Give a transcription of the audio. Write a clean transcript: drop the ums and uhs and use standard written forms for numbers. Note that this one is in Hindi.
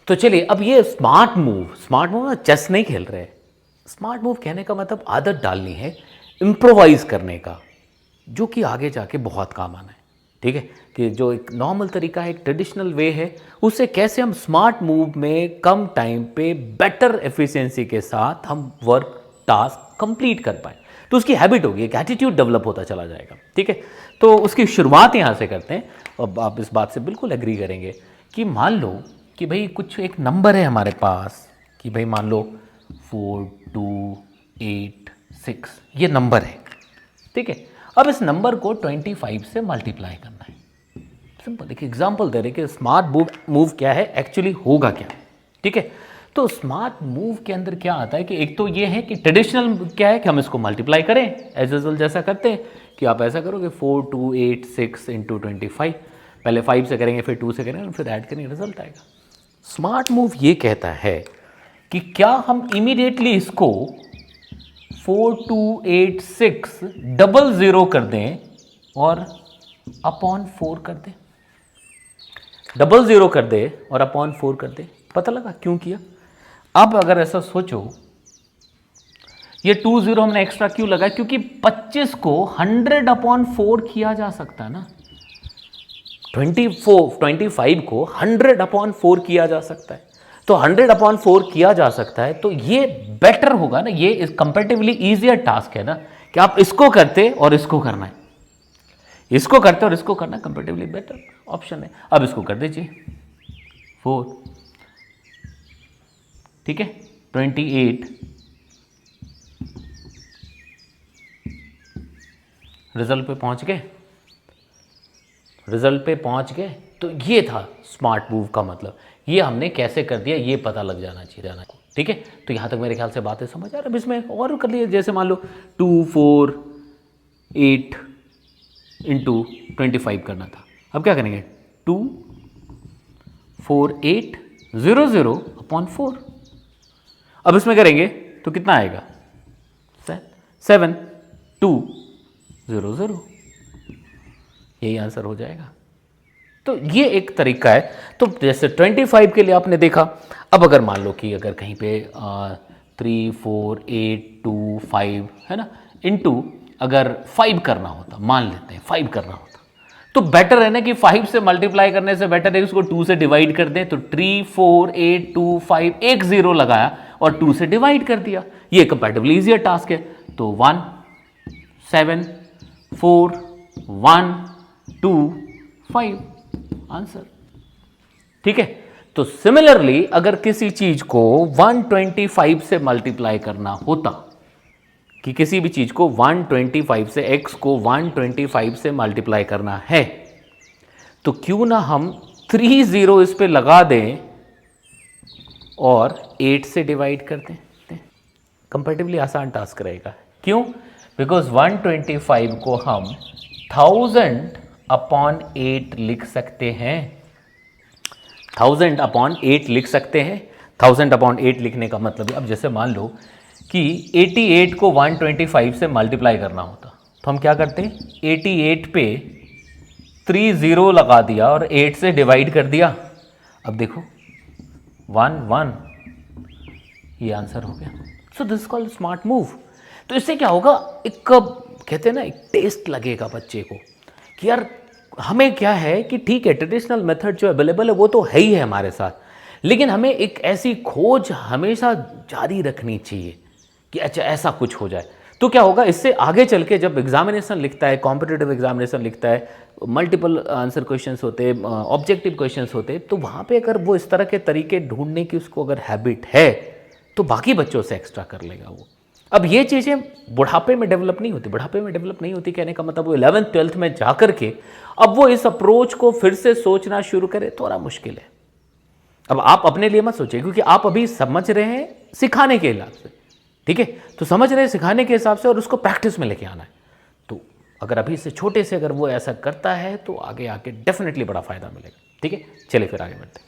तो चलिए, अब ये स्मार्ट मूव ना चेस नहीं खेल रहे। स्मार्ट मूव कहने का मतलब आदत डालनी है इम्प्रोवाइज करने का, जो कि आगे जाके बहुत काम आना है। ठीक है, कि जो एक नॉर्मल तरीका है, एक ट्रेडिशनल वे है, उससे कैसे हम स्मार्ट मूव में कम टाइम पे बेटर एफिशिएंसी के साथ हम वर्क टास्क कंप्लीट कर पाए। तो उसकी हैबिट होगी, एक एटीट्यूड डेवलप होता चला जाएगा। ठीक है, तो उसकी शुरुआत यहाँ से करते हैं। अब आप इस बात से बिल्कुल एग्री करेंगे कि मान लो कि भाई कुछ एक नंबर है हमारे पास, कि भाई मान लो 4 2 8 6 ये नंबर है। ठीक है, अब इस नंबर को 25 से मल्टीप्लाई करना है। सिंपल एक एग्जांपल दे रहे कि स्मार्ट मूव क्या है, एक्चुअली होगा क्या। ठीक है, तो स्मार्ट मूव के अंदर क्या आता है कि एक तो ये है कि ट्रेडिशनल क्या है कि हम इसको मल्टीप्लाई करें एज यूजुअल जैसा करते हैं, कि आप ऐसा करोगे 4 2 8 6 इंटू 25, पहले 5 से करेंगे, फिर 2 से करेंगे, फिर ऐड करेंगे, रिजल्ट आएगा। स्मार्ट मूव ये कहता है कि क्या हम इमीडिएटली इसको 4 2 8 6 डबल ज़ीरो कर दें और अपॉन 4 कर दें, डबल ज़ीरो कर दे और अपॉन 4 कर दे। पता लगा क्यों किया? अब अगर ऐसा सोचो, ये 2 0 हमने एक्स्ट्रा क्यों लगाया? क्योंकि 25 को 100 अपॉन 4 किया जा सकता है ना। 25 को 100 अपॉन 4 किया जा सकता है, तो 100 अपॉन 4 किया जा सकता है, तो ये बेटर होगा ना। ये कंपेरेटिवली ईजियर टास्क है ना, कि आप इसको करते और इसको करना है, इसको करते और इसको करना, कंपेरेटिवली बेटर ऑप्शन है। अब इसको कर दीजिए 4, ठीक है, 28, रिजल्ट पे पहुंच गए, रिजल्ट पे पहुंच गए। तो ये था स्मार्ट मूव का मतलब। ये हमने कैसे कर दिया ये पता लग जाना चाहिए। ठीक है, तो यहां तक मेरे ख्याल से बातें समझ आ रही। अब इसमें और कर लिए, जैसे मान लो 2 4 8 इंटू 25 करना था। अब क्या करेंगे, 2 4 8 0 0 अपॉन 4। अब इसमें करेंगे तो कितना आएगा, 7 2 0 0, यही आंसर हो जाएगा। तो ये एक तरीका है। तो जैसे 25 के लिए आपने देखा। अब अगर मान लो कि अगर कहीं पे 3 4 8 2 5 है ना, इनटू अगर 5 करना होता, मान लेते हैं 5 करना होता, तो बेटर है ना कि 5 से मल्टीप्लाई करने से बेटर है उसको 2 से डिवाइड कर दें। तो 3 4 8 2 5 एक 0 लगाया और 2 से डिवाइड कर दिया। ये कंपैरेटिवली इजियर टास्क है। तो 1 7 4 1 2 5 आंसर। ठीक है, तो सिमिलरली अगर किसी चीज को 125 से मल्टीप्लाई करना होता, कि किसी भी चीज को 125 से, x को 125 से मल्टीप्लाई करना है, तो क्यों ना हम 3 0 इस पे लगा दें और 8 से डिवाइड कर दें। कंपैरेटिवली आसान टास्क रहेगा। क्यों? बिकॉज 125 को हम 1000 अपॉन 8 लिख सकते हैं। 1000 अपॉन 8 लिख सकते हैं। 1000 अपॉन 8 लिखने का मतलब है, अब जैसे मान लो कि 88 को 125 से मल्टीप्लाई करना होता, तो हम क्या करते हैं, 88 पे 3 0 लगा दिया और 8 से डिवाइड कर दिया। अब देखो 1 1, ये आंसर हो गया। So this called smart move. तो इससे क्या होगा, एक कहते हैं ना, एक टेस्ट लगेगा बच्चे को कि यार हमें क्या है कि ठीक है, ट्रेडिशनल मेथड जो अवेलेबल है वो तो है ही है हमारे साथ, लेकिन हमें एक ऐसी खोज हमेशा जारी रखनी चाहिए कि अच्छा ऐसा कुछ हो जाए। तो क्या होगा, इससे आगे चल के जब एग्जामिनेशन लिखता है, कॉम्पिटिटिव एग्जामिनेशन लिखता है, मल्टीपल आंसर क्वेश्चंस होते हैं, ऑब्जेक्टिव क्वेश्चंस होते हैं, तो वहाँ पे अगर वो इस तरह के तरीके ढूंढने की उसको अगर हैबिट है, तो बाकी बच्चों से एक्स्ट्रा कर लेगा वो। अब ये चीज़ें बुढ़ापे में डेवलप नहीं होती। बुढ़ापे में डेवलप नहीं होती कहने का मतलब वो 11th 12th में जा कर के अब वो इस अप्रोच को फिर से सोचना शुरू करे, थोड़ा मुश्किल है। अब आप अपने लिए मत सोचिए, क्योंकि आप अभी समझ रहे हैं सिखाने के हिसाब से। ठीक है, तो समझ रहे हैं सिखाने के हिसाब से और उसको प्रैक्टिस में लेके आना है। तो अगर अभी से छोटे से अगर वो ऐसा करता है तो आगे आके डेफिनेटली बड़ा फायदा मिलेगा। ठीक है, चलिए फिर आगे बढ़ते हैं।